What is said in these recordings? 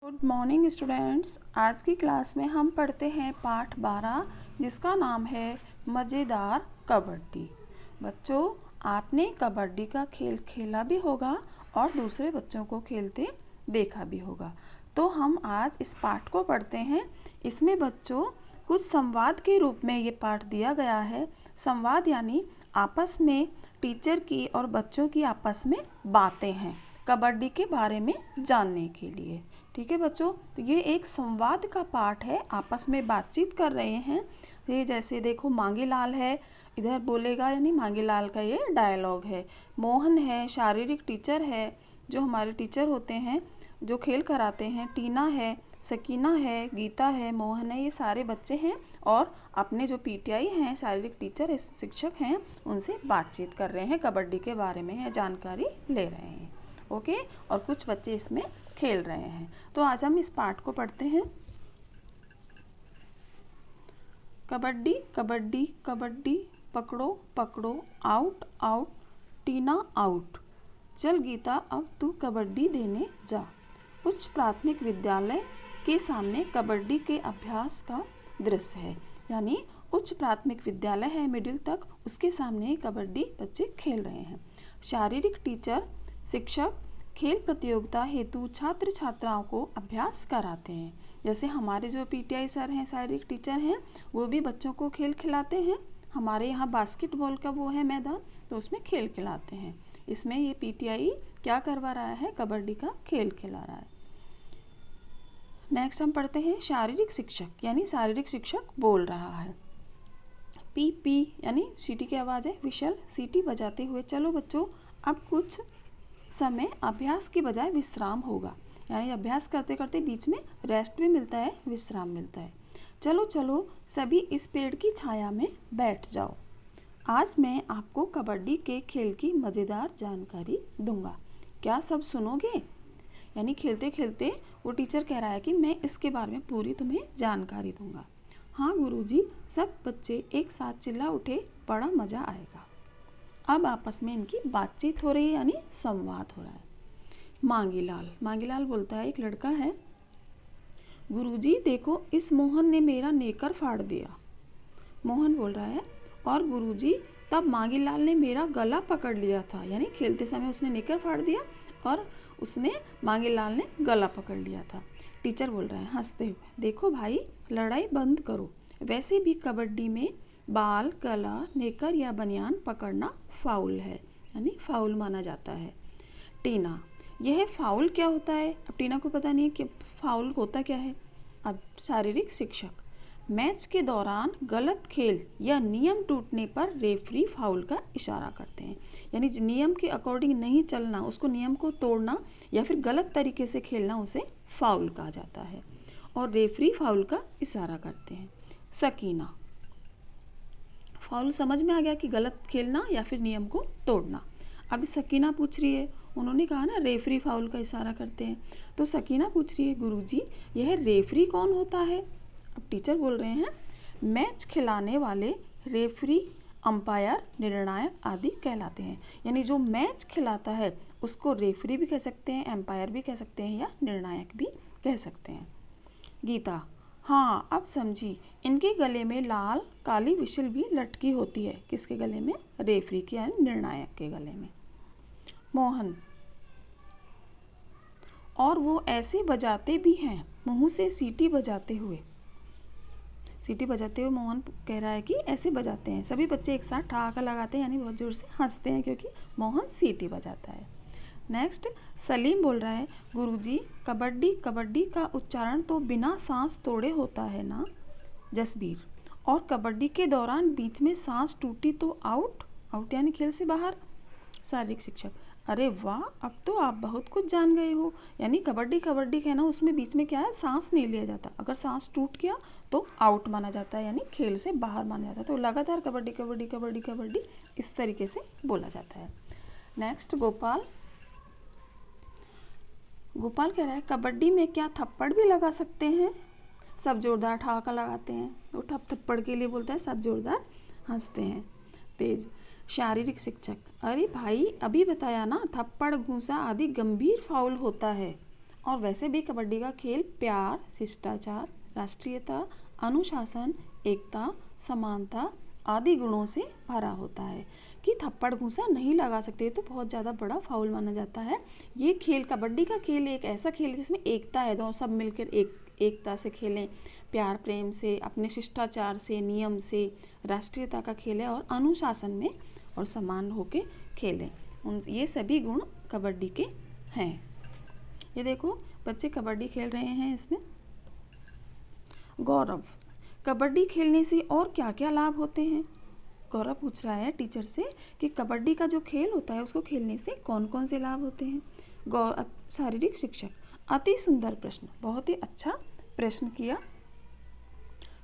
Good morning students. आज की class में हम पढ़ते हैं पाठ 12 जिसका नाम है मज़ेदार कबड्डी। बच्चों, आपने कबड्डी का खेल खेला भी होगा और दूसरे बच्चों को खेलते देखा भी होगा। तो हम आज इस पाठ को पढ़ते हैं। इसमें बच्चों कुछ संवाद के रूप में ये पाठ दिया गया है। संवाद यानी आपस में टीचर की और बच्चों की आपस में बातें हैं कबड्डी के बारे में जानने के लिए। ठीक है बच्चों, तो ये एक संवाद का पाठ है, आपस में बातचीत कर रहे हैं। ये जैसे देखो मांगीलाल है, इधर बोलेगा यानी मांगीलाल का ये डायलॉग है। मोहन है, शारीरिक टीचर है, जो हमारे टीचर होते हैं जो खेल कराते हैं। टीना है, सकीना है, गीता है, मोहन है, ये सारे बच्चे हैं और अपने जो पीटीआई हैं, शारीरिक टीचर शिक्षक हैं, उनसे बातचीत कर रहे हैं, कबड्डी के बारे में जानकारी ले रहे हैं। ओके, और कुछ बच्चे इसमें खेल रहे हैं। तो आज हम इस पाठ को पढ़ते हैं। कबड्डी कबड्डी कबड्डी, पकड़ो पकड़ो, आउट आउट, टीना आउट, चल गीता अब तू कबड्डी देने जा। उच्च प्राथमिक विद्यालय के सामने कबड्डी के अभ्यास का दृश्य है, यानी उच्च प्राथमिक विद्यालय है मिडिल तक, उसके सामने कबड्डी बच्चे खेल रहे हैं। शारीरिक टीचर शिक्षक खेल प्रतियोगिता हेतु छात्र छात्राओं को अभ्यास कराते हैं। जैसे हमारे जो पीटीआई सर हैं, शारीरिक टीचर हैं, वो भी बच्चों को खेल खिलाते हैं। हमारे यहाँ बास्केटबॉल का वो है मैदान, तो उसमें खेल खिलाते हैं। इसमें ये पीटीआई क्या करवा रहा है, कबड्डी का खेल खिला रहा है। नेक्स्ट हम पढ़ते हैं शारीरिक शिक्षक, यानी शारीरिक शिक्षक बोल रहा है। पी पी यानी सीटी की आवाज़ है। विशल सीटी बजाते हुए, चलो बच्चों अब कुछ समय अभ्यास की बजाय विश्राम होगा, यानी अभ्यास करते करते बीच में रेस्ट भी मिलता है, विश्राम मिलता है। चलो चलो सभी इस पेड़ की छाया में बैठ जाओ, आज मैं आपको कबड्डी के खेल की मज़ेदार जानकारी दूंगा, क्या सब सुनोगे? यानी खेलते खेलते वो टीचर कह रहा है कि मैं इसके बारे में पूरी तुम्हें जानकारी दूंगा। हाँ गुरुजी, सब बच्चे एक साथ चिल्ला उठे, बड़ा मज़ा आएगा। अब आपस में इनकी बातचीत हो रही है, यानी संवाद हो रहा है। मांगीलाल बोलता है, एक लड़का है, गुरुजी देखो इस मोहन ने मेरा नेकर फाड़ दिया। मोहन बोल रहा है, और गुरुजी तब मांगीलाल ने मेरा गला पकड़ लिया था, यानी खेलते समय उसने नेकर फाड़ दिया और उसने मांगीलाल ने गला पकड़ लिया था। टीचर बोल रहा है हंसते हुए, देखो भाई लड़ाई बंद करो, वैसे भी कबड्डी में बाल, गला, नेकर या बनियान पकड़ना फाउल है, यानी फाउल माना जाता है। टीना, यह फाउल क्या होता है? अब टीना को पता नहीं कि फाउल होता क्या है। अब शारीरिक शिक्षक, मैच के दौरान गलत खेल या नियम टूटने पर रेफरी फाउल का इशारा करते हैं, यानी नियम के अकॉर्डिंग नहीं चलना, उसको नियम को तोड़ना या फिर गलत तरीके से खेलना, उसे फाउल कहा जाता है और रेफरी फाउल का इशारा करते हैं। सकीना, फाउल समझ में आ गया कि गलत खेलना या फिर नियम को तोड़ना। अभी सकीना पूछ रही है, उन्होंने कहा ना रेफरी फाउल का इशारा करते हैं, तो सकीना पूछ रही है गुरुजी यह रेफरी कौन होता है? अब टीचर बोल रहे हैं मैच खिलाने वाले रेफरी, अंपायर, निर्णायक आदि कहलाते हैं, यानी जो मैच खिलाता है उसको रेफरी भी कह सकते हैं, एम्पायर भी कह सकते हैं या निर्णायक भी कह सकते हैं। गीता, हाँ अब समझी, इनके गले में लाल काली विशल भी लटकी होती है, किसके गले में? रेफरी के यानी निर्णायक के गले में। मोहन, और वो ऐसे बजाते भी हैं, मुंह से सीटी बजाते हुए। सीटी बजाते हुए मोहन कह रहा है कि ऐसे बजाते हैं, सभी बच्चे एक साथ ठहाका लगाते हैं, यानी बहुत ज़ोर से हंसते हैं क्योंकि मोहन सीटी बजाता है। नेक्स्ट सलीम बोल रहा है, गुरुजी कबड्डी कबड्डी का उच्चारण तो बिना सांस तोड़े होता है ना? जसबीर, और कबड्डी के दौरान बीच में सांस टूटी तो आउट, आउट यानी खेल से बाहर। शारीरिक शिक्षक, अरे वाह अब तो आप बहुत कुछ जान गए हो, यानी कबड्डी कबड्डी कहना उसमें बीच में क्या है, सांस नहीं लिया जाता, अगर सांस टूट गया तो आउट माना जाता है, यानी खेल से बाहर माना जाता है। तो लगातार कबड्डी कबड्डी कबड्डी कबड्डी इस तरीके से बोला जाता है। नेक्स्ट गोपाल कह रहा है, कबड्डी में क्या थप्पड़ भी लगा सकते हैं? सब जोरदार ठहाका लगाते हैं, तो थप्पड़ के लिए बोलता है, सब जोरदार हंसते हैं। तेज, शारीरिक शिक्षक, अरे भाई अभी बताया ना, थप्पड़ घूंसा आदि गंभीर फाउल होता है और वैसे भी कबड्डी का खेल प्यार, शिष्टाचार, राष्ट्रीयता, अनुशासन, एकता, समानता आदि गुणों से भरा होता है। कि थप्पड़ घूंसा नहीं लगा सकते तो बहुत ज़्यादा बड़ा फाउल माना जाता है। ये खेल, कबड्डी का खेल एक ऐसा खेल है जिसमें एकता है, दोनों सब मिलकर एकता से खेलें, प्यार प्रेम से, अपने शिष्टाचार से, नियम से, राष्ट्रीयता का खेल है और अनुशासन में और समान होके खेलें। ये सभी गुण कबड्डी के हैं। ये देखो बच्चे कबड्डी खेल रहे हैं। इसमें गौरव, कबड्डी खेलने से और क्या क्या लाभ होते हैं? गौरव पूछ रहा है टीचर से कि कबड्डी का जो खेल होता है उसको खेलने से कौन कौन से लाभ होते हैं। शारीरिक शिक्षक, अति सुंदर प्रश्न, बहुत ही अच्छा प्रश्न किया।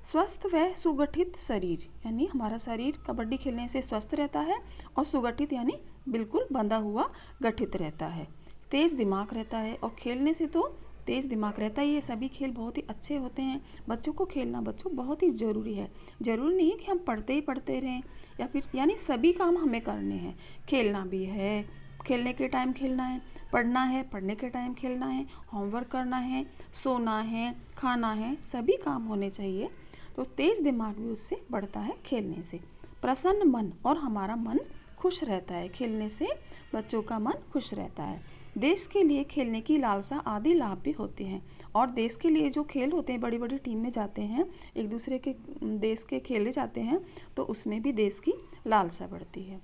स्वस्थ व सुगठित शरीर, यानी हमारा शरीर कबड्डी खेलने से स्वस्थ रहता है और सुगठित यानी बिल्कुल बंधा हुआ गठित रहता है। तेज दिमाग रहता है और खेलने से तो तेज दिमाग रहता है। ये सभी खेल बहुत ही अच्छे होते हैं। बच्चों को खेलना बहुत ही ज़रूरी है। ज़रूरी नहीं है कि हम पढ़ते ही पढ़ते रहें या फिर यानी सभी काम हमें करने हैं। खेलना भी है, खेलने के टाइम खेलना है, पढ़ना है, पढ़ने के टाइम खेलना है, होमवर्क करना है, सोना है, खाना है, सभी काम होने चाहिए। तो तेज दिमाग भी उससे बढ़ता है खेलने से। प्रसन्न मन, और हमारा मन खुश रहता है खेलने से, बच्चों का मन खुश रहता है। देश के लिए खेलने की लालसा आदि लाभ भी होते हैं। और देश के लिए जो खेल होते हैं, बड़ी बड़ी टीम में जाते हैं, एक दूसरे के देश के खेले जाते हैं, तो उसमें भी देश की लालसा बढ़ती है।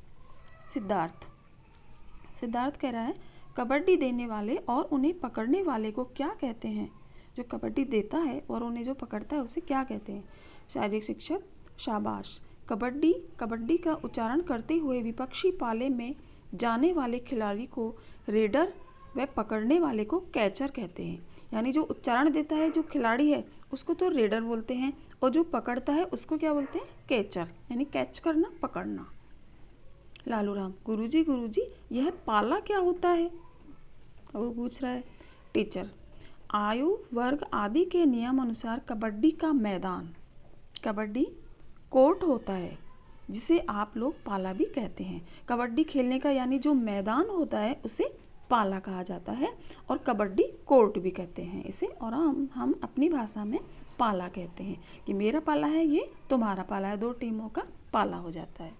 सिद्धार्थ कह रहा है कबड्डी देने वाले और उन्हें पकड़ने वाले को क्या कहते हैं? जो कबड्डी देता है और उन्हें जो पकड़ता है उसे क्या कहते हैं? शारीरिक शिक्षक, शाबाश। कबड्डी का उच्चारण करते हुए विपक्षी पाले में जाने वाले खिलाड़ी को रेडर व पकड़ने वाले को कैचर कहते हैं। यानी जो उच्चारण देता है जो खिलाड़ी है उसको तो रेडर बोलते हैं और जो पकड़ता है उसको क्या बोलते हैं? कैचर, यानी कैच करना, पकड़ना। लालू राम, गुरुजी यह पाला क्या होता है? वो पूछ रहा है। टीचर, आयु वर्ग आदि के नियम अनुसार कबड्डी का मैदान, कबड्डी कोर्ट होता है जिसे आप लोग पाला भी कहते हैं। कबड्डी खेलने का यानी जो मैदान होता है उसे पाला कहा जाता है और कबड्डी कोर्ट भी कहते हैं इसे, और हम अपनी भाषा में पाला कहते हैं कि मेरा पाला है, ये तुम्हारा पाला है, दो टीमों का पाला हो जाता है।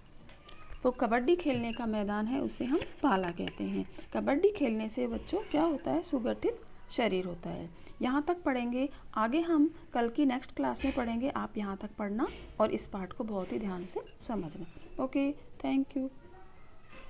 तो कबड्डी खेलने का मैदान है उसे हम पाला कहते हैं। कबड्डी खेलने से बच्चों क्या होता है? सुगठित शरीर होता है। यहाँ तक पढ़ेंगे, आगे हम कल की नेक्स्ट क्लास में पढ़ेंगे। आप यहाँ तक पढ़ना और इस पार्ट को बहुत ही ध्यान से समझना। Okay, thank you.